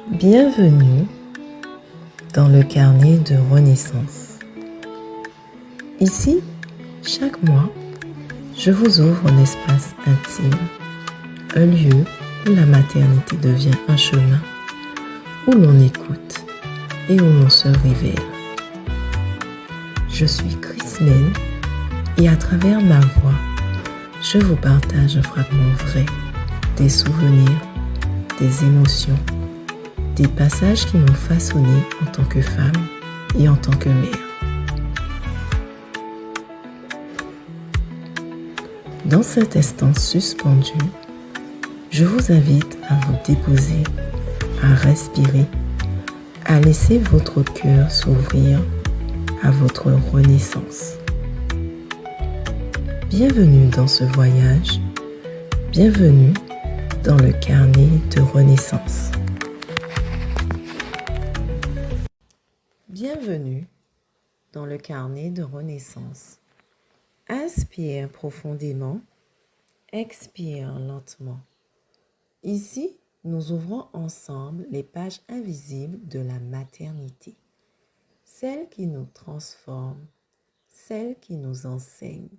Bienvenue dans le carnet de renaissance. Ici, chaque mois, je vous ouvre un espace intime, un lieu où la maternité devient un chemin, où l'on écoute et où l'on se révèle. Je suis Christine et à travers ma voix, je vous partage un fragment vrai des souvenirs, des émotions, des passages qui m'ont façonné en tant que femme et en tant que mère. Dans cet instant suspendu, je vous invite à vous déposer, à respirer, à laisser votre cœur s'ouvrir à votre renaissance. Bienvenue dans ce voyage, bienvenue dans le carnet de renaissance. Bienvenue dans le carnet de renaissance. Inspire profondément, expire lentement. Ici, nous ouvrons ensemble les pages invisibles de la maternité, celles qui nous transforment, celles qui nous enseignent,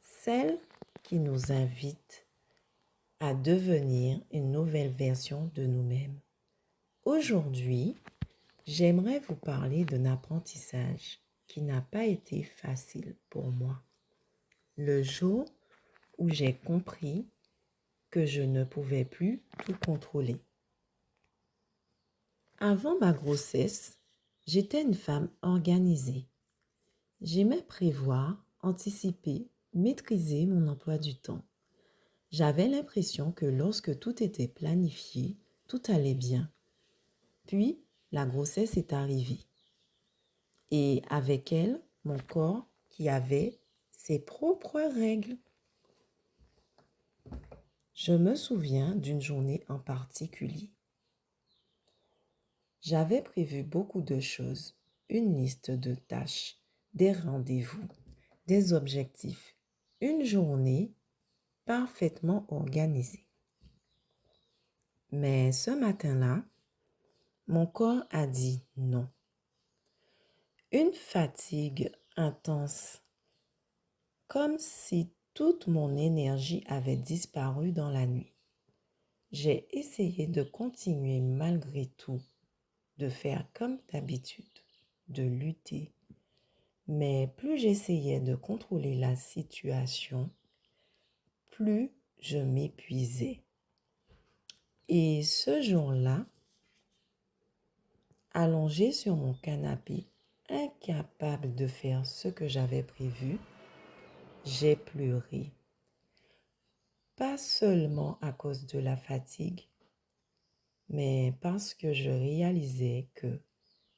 celles qui nous invitent à devenir une nouvelle version de nous-mêmes. Aujourd'hui, j'aimerais vous parler d'un apprentissage qui n'a pas été facile pour moi. Le jour où j'ai compris que je ne pouvais plus tout contrôler. Avant ma grossesse, j'étais une femme organisée. J'aimais prévoir, anticiper, maîtriser mon emploi du temps. J'avais l'impression que lorsque tout était planifié, tout allait bien. Puis, la grossesse est arrivée. Et avec elle, mon corps qui avait ses propres règles. Je me souviens d'une journée en particulier. J'avais prévu beaucoup de choses, une liste de tâches, des rendez-vous, des objectifs, une journée parfaitement organisée. Mais ce matin-là, mon corps a dit non. Une fatigue intense, comme si toute mon énergie avait disparu dans la nuit. J'ai essayé de continuer malgré tout, de faire comme d'habitude, de lutter. Mais plus j'essayais de contrôler la situation, plus je m'épuisais. Et ce jour-là, allongée sur mon canapé, incapable de faire ce que j'avais prévu, j'ai pleuré. Pas seulement à cause de la fatigue, mais parce que je réalisais que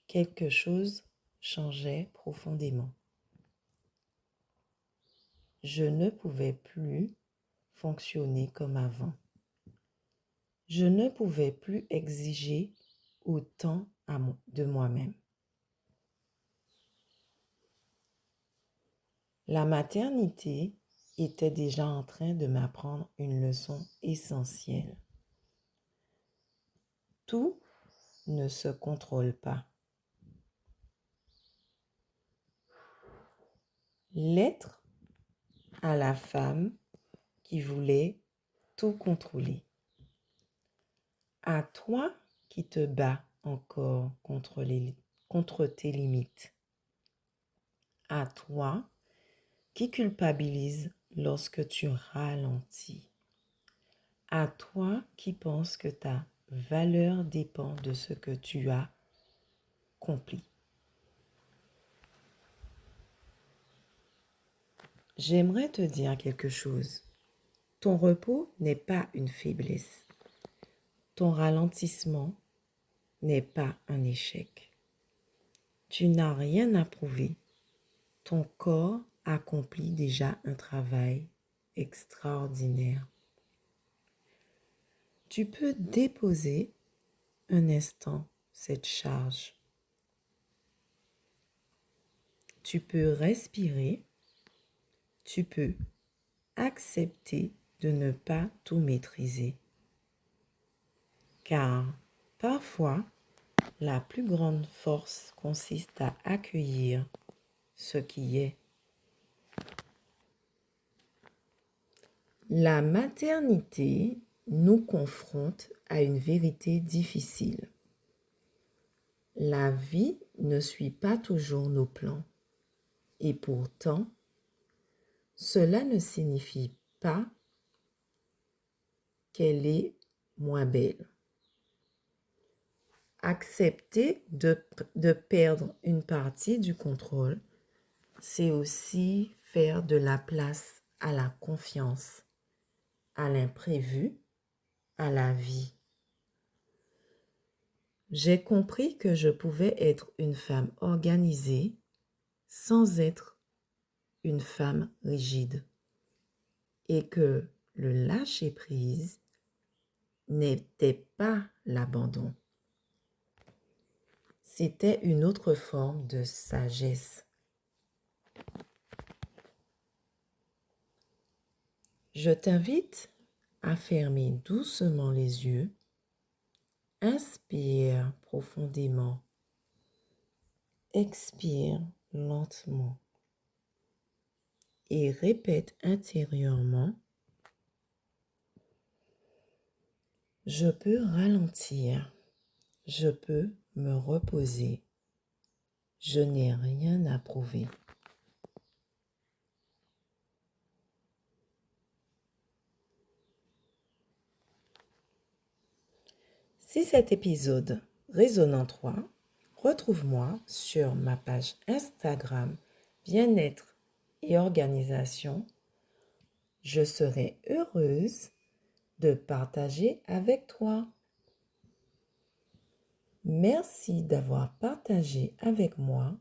quelque chose changeait profondément. Je ne pouvais plus fonctionner comme avant. Je ne pouvais plus exiger autant de moi-même. La maternité était déjà en train de m'apprendre une leçon essentielle. Tout ne se contrôle pas. L'être à la femme qui voulait tout contrôler. À toi qui te bats encore contre tes limites. À toi qui culpabilise lorsque tu ralentis. À toi qui penses que ta valeur dépend de ce que tu as accompli. J'aimerais te dire quelque chose. Ton repos n'est pas une faiblesse. Ton ralentissement n'est pas un échec. Tu n'as rien à prouver. Ton corps accomplit déjà un travail extraordinaire. Tu peux déposer un instant cette charge. Tu peux respirer. Tu peux accepter de ne pas tout maîtriser. Car Parfois, la plus grande force consiste à accueillir ce qui est. La maternité nous confronte à une vérité difficile. La vie ne suit pas toujours nos plans. Et pourtant, cela ne signifie pas qu'elle est moins belle. Accepter de perdre une partie du contrôle, c'est aussi faire de la place à la confiance, à l'imprévu, à la vie. J'ai compris que je pouvais être une femme organisée sans être une femme rigide et que le lâcher-prise n'était pas l'abandon. C'était une autre forme de sagesse. Je t'invite à fermer doucement les yeux. Inspire profondément. Expire lentement. Et répète intérieurement: je peux ralentir. Je peux me reposer. Je n'ai rien à prouver. Si cet épisode résonne en toi, retrouve-moi sur ma page Instagram Bien-être et Organisation. Je serai heureuse de partager avec toi. Merci d'avoir partagé avec moi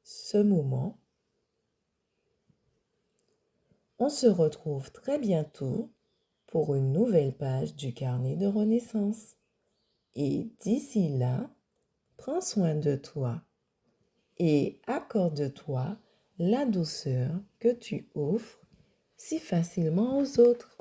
ce moment. On se retrouve très bientôt pour une nouvelle page du carnet de renaissance. Et d'ici là, prends soin de toi et accorde-toi la douceur que tu offres si facilement aux autres.